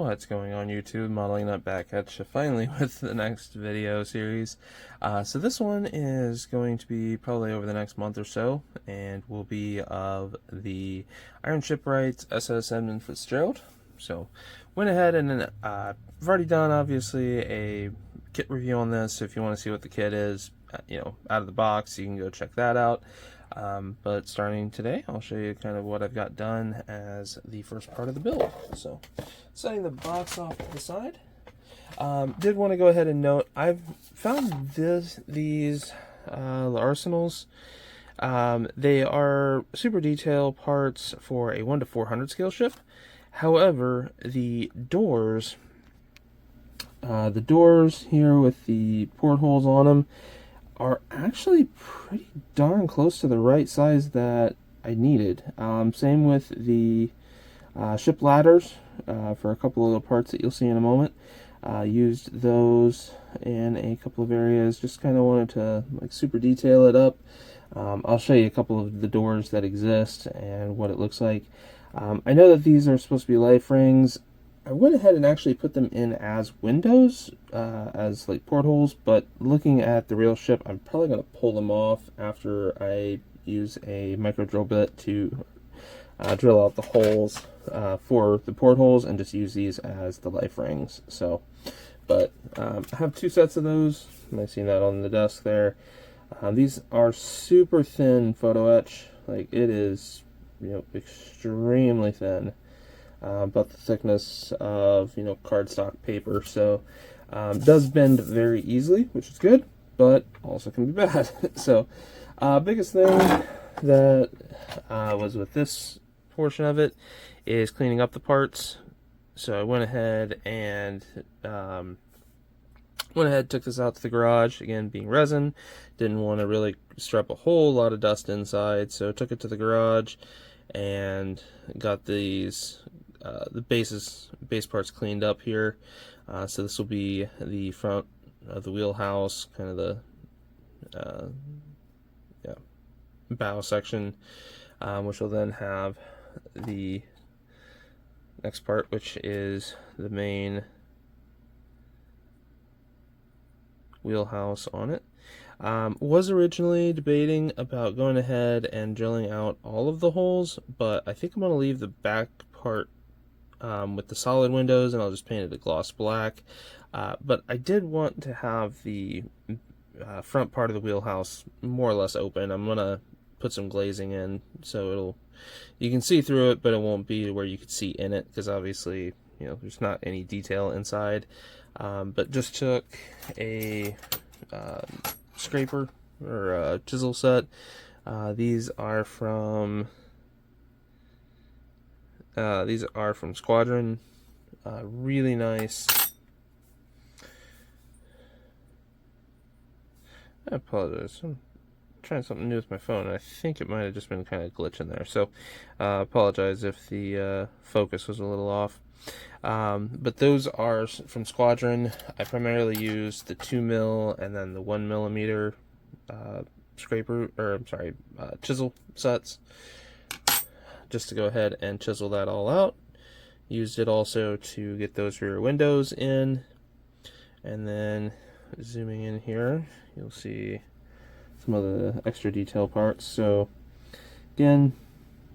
What's going on YouTube? Modeling that back at you finally with the next video series. So this one is going to be probably over the next month or so, and will be of the Iron Shipwrights SS Edmund Fitzgerald. So went ahead and I've already done obviously a kit review on this. So if you want to see what the kit is, out of the box, you can go check that out. But starting today, I'll show you kind of what I've got done as the first part of the build. So, setting the box off to the side. Did want to go ahead and note, I've found these arsenals. They are super detail parts for a 1 to 400 scale ship. However, the doors here with the portholes on them are actually pretty darn close to the right size that I needed. Same with the ship ladders for a couple of little parts that you'll see in a moment. Used those in a couple of areas, just kind of wanted to super detail it up. I'll show you a couple of the doors that exist and what it looks like. I know that these are supposed to be life rings. I went ahead and actually put them in as windows, as portholes, but looking at the real ship, I'm probably going to pull them off after I use a micro drill bit to drill out the holes for the portholes and just use these as the life rings. So, but I have 2 sets of those. You might see that on the desk there. These are super thin photo etch. It is, extremely thin. About the thickness of cardstock paper, so does bend very easily, which is good, but also can be bad. So biggest thing that was with this portion of it is cleaning up the parts. So I went ahead and took this out to the garage, again being resin, didn't want to really strap a whole lot of dust inside, so took it to the garage and got these the base parts cleaned up here. So this will be the front of the wheelhouse, kind of the bow section, which will then have the next part, which is the main wheelhouse on it. Was originally debating about going ahead and drilling out all of the holes, but I think I'm going to leave the back part with the solid windows, and I'll just paint it a gloss black. But I did want to have the front part of the wheelhouse more or less open. I'm going to put some glazing in, so you can see through it, but it won't be where you could see in it, because obviously, there's not any detail inside. But just took a scraper or a chisel set. These are from Squadron. Really nice. I apologize. I'm trying something new with my phone, and I think it might have just been kind of glitching there. So apologize if the focus was a little off. But those are from Squadron. I primarily use the 2mm and then the 1mm chisel sets, just to go ahead and chisel that all out. Used it also to get those rear windows in, and then zooming in here, you'll see some of the extra detail parts. So again,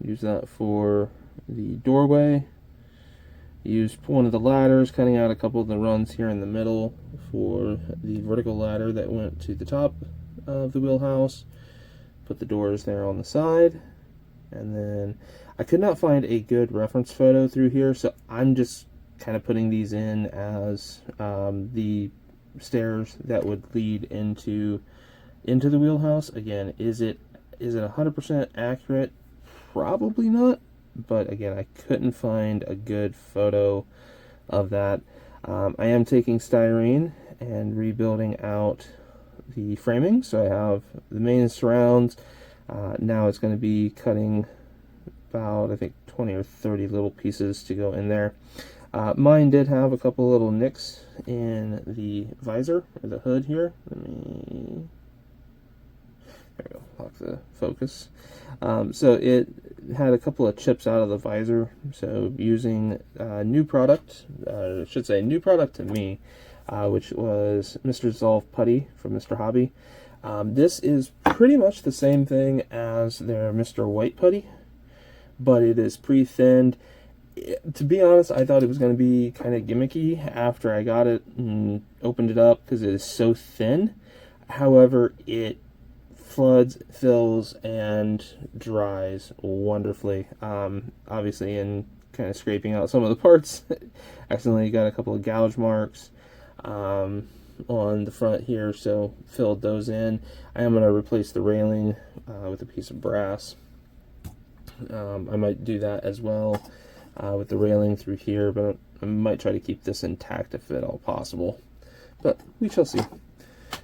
use that for the doorway. Used one of the ladders, cutting out a couple of the runs here in the middle for the vertical ladder that went to the top of the wheelhouse. Put the doors there on the side, and then I could not find a good reference photo through here, so I'm just kind of putting these in as the stairs that would lead into the wheelhouse. Again, is it 100% accurate? Probably not. But again, I couldn't find a good photo of that. I am taking styrene and rebuilding out the framing. So I have the main surrounds. Now it's going to be cutting about, I think, 20 or 30 little pieces to go in there. Mine did have a couple little nicks in the visor, or the hood here. There we go. lock the focus. So it had a couple of chips out of the visor. So using new product, I should say new product to me, which was Mr. Dissolve Putty from Mr. Hobby. This is pretty much the same thing as their Mr. White Putty, but it is pre-thinned. To be honest, I thought it was going to be kind of gimmicky after I got it and opened it up because it is so thin. However, it floods, fills, and dries wonderfully. Obviously, in kind of scraping out some of the parts, accidentally got a couple of gouge marks on the front here, so filled those in. I am going to replace the railing with a piece of brass. I might do that as well with the railing through here, but I might try to keep this intact if at all possible. But we shall see.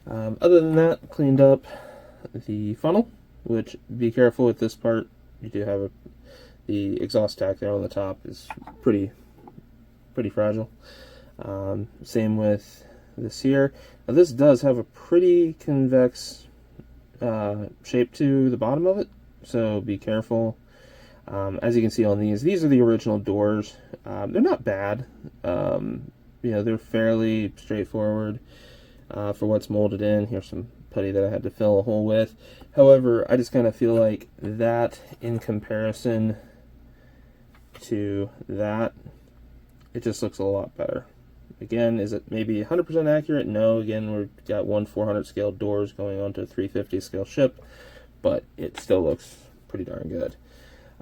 Other than that, cleaned up the funnel, which, be careful with this part. You do have the exhaust tack there on the top is pretty fragile. Same with this here. Now this does have a pretty convex shape to the bottom of it, so be careful. As you can see on these are the original doors. They're not bad. You know, they're fairly straightforward for what's molded in. Here's some putty that I had to fill a hole with. However, I just kind of feel like that in comparison to that, it just looks a lot better. Again, is it maybe 100% accurate? No. Again, we've got 1/400 scale doors going onto a 350 scale ship, but it still looks pretty darn good.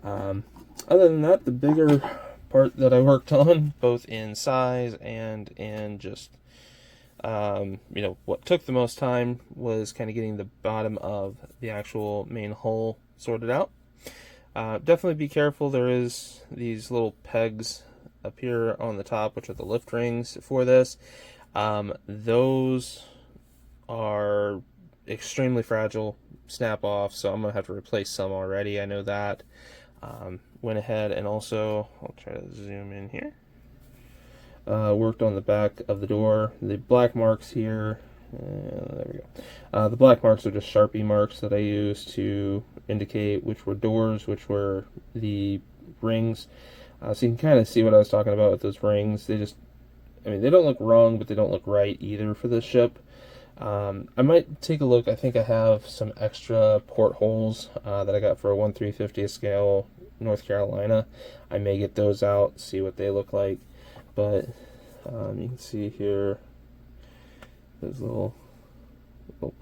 Other than that, the bigger part that I worked on, both in size and in just, you know, what took the most time was kind of getting the bottom of the actual main hull sorted out. Definitely be careful. There is these little pegs up here on the top, which are the lift rings for this. Those are extremely fragile, snap off, so I'm going to have to replace some already. I know that. Went ahead and also, I'll try to zoom in here, worked on the back of the door. The black marks here, there we go. The black marks are just Sharpie marks that I used to indicate which were doors, which were the rings. So you can kind of see what I was talking about with those rings. They just, I mean, they don't look wrong, but they don't look right either for this ship. I might take a look. I think I have some extra portholes that I got for a 1/350th scale North Carolina. I may get those out, see what they look like. But you can see here those little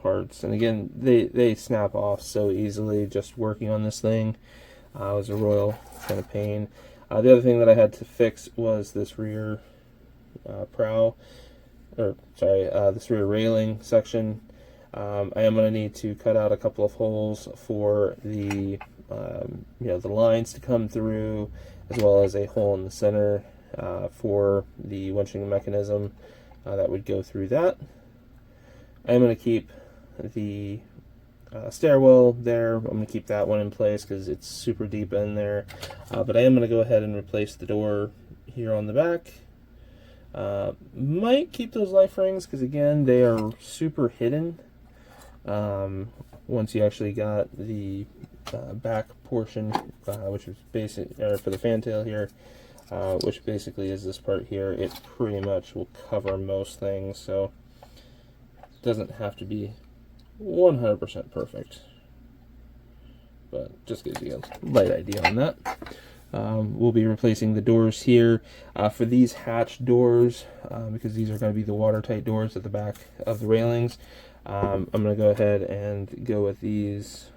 parts. And again, they snap off so easily. Just working on this thing was a royal kind of pain. The other thing that I had to fix was this rear this rear railing section. I am going to need to cut out a couple of holes for the the lines to come through, as well as a hole in the center for the winching mechanism that would go through that. I am going to keep the stairwell there. I'm going to keep that one in place because it's super deep in there. But I am going to go ahead and replace the door here on the back. Might keep those life rings because, again, they are super hidden once you actually got the back portion, which is basic, or for the fantail here, which basically is this part here. It pretty much will cover most things, so it doesn't have to be 100% perfect, but just gives you a light idea on that. We'll be replacing the doors here for these hatch doors, because these are going to be the watertight doors at the back of the railings. I'm going to go ahead and go with these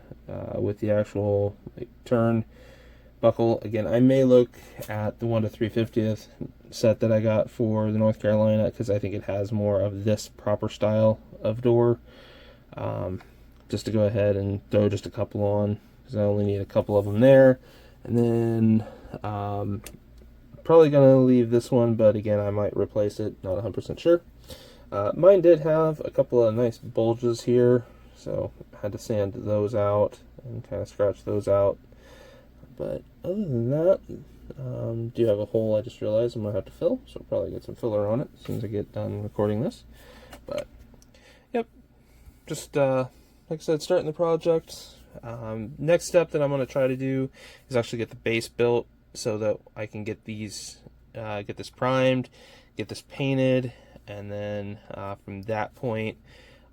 with the actual turn buckle. Again, I may look at the 1/350th set that I got for the North Carolina because I think it has more of this proper style of door. Just to go ahead and throw just a couple on because I only need a couple of them there. And then probably going to leave this one, but again, I might replace it, not 100% sure. Mine did have a couple of nice bulges here, so I had to sand those out and kind of scratch those out. But other than that, do have a hole I just realized I'm going to have to fill, so I'll probably get some filler on it as soon as I get done recording this. But, yep, just like I said, starting the project. Next step that I'm going to try to do is actually get the base built so that I can get these, get this primed, get this painted, and then from that point,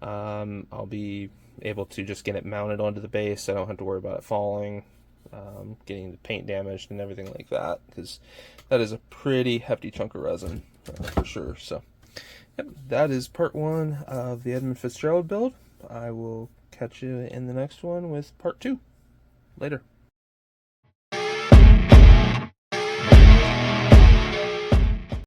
I'll be able to just get it mounted onto the base. I don't have to worry about it falling, getting the paint damaged and everything like that, because that is a pretty hefty chunk of resin for sure. So yep, that is part 1 of the Edmund Fitzgerald build. I will catch you in the next one with part 2. Later.